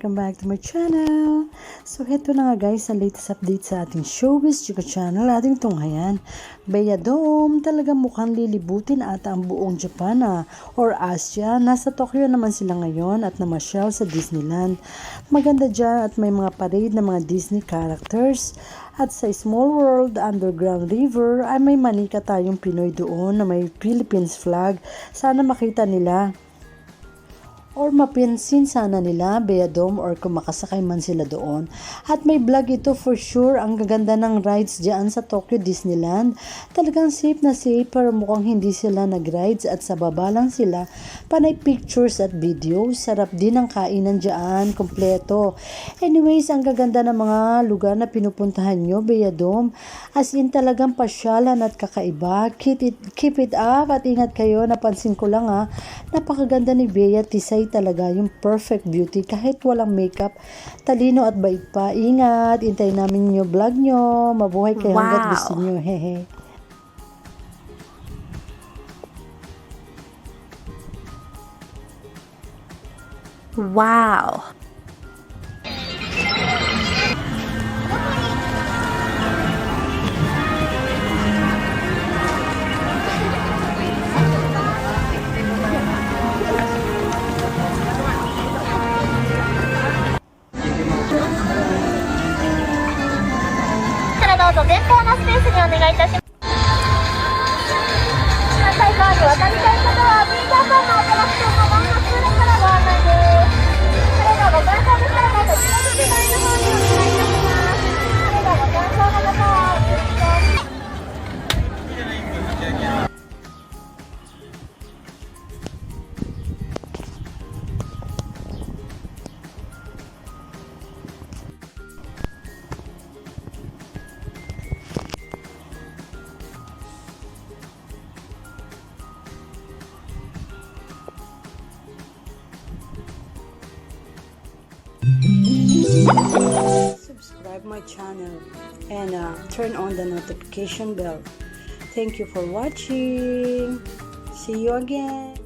welcome back to my channel. So heto na nga guys, ang latest update sa ating Showbiz Chika channel, ating tunghayan. Bea Dome, talagang mukhang lilibutin ata ang buong Japan or Asia. Nasa Tokyo naman sila ngayon at namasyal sa Disneyland. Maganda dyan at may mga parade ng mga Disney characters. At sa Small World Underground River ay may manika tayong Pinoy doon na may Philippines flag. Sana makita nila or mapinsin sana nila Bea Dome or kung makasakay man sila doon. At may vlog ito for sure. Ang gaganda ng rides dyan sa Tokyo Disneyland. Talagang safe na safe pero mukhang hindi sila nag-rides at sa baba lang sila. Panay pictures at videos. Sarap din ang kainan dyan. Kompleto. Anyways, ang gaganda ng mga lugar na pinupuntahan nyo Bea Dome. As in talagang pasyalan at kakaiba. Keep it up at ingat kayo. Napansin ko lang napakaganda ni Bea Tisay talaga, yung perfect beauty kahit walang makeup, talino at bait pa. Ingat, intay namin yung vlog nyo, mabuhay kayo hanggat gusto nyo, hehe. Wow. Subscribe my channel and turn on the notification bell. Thank you for watching. See you again.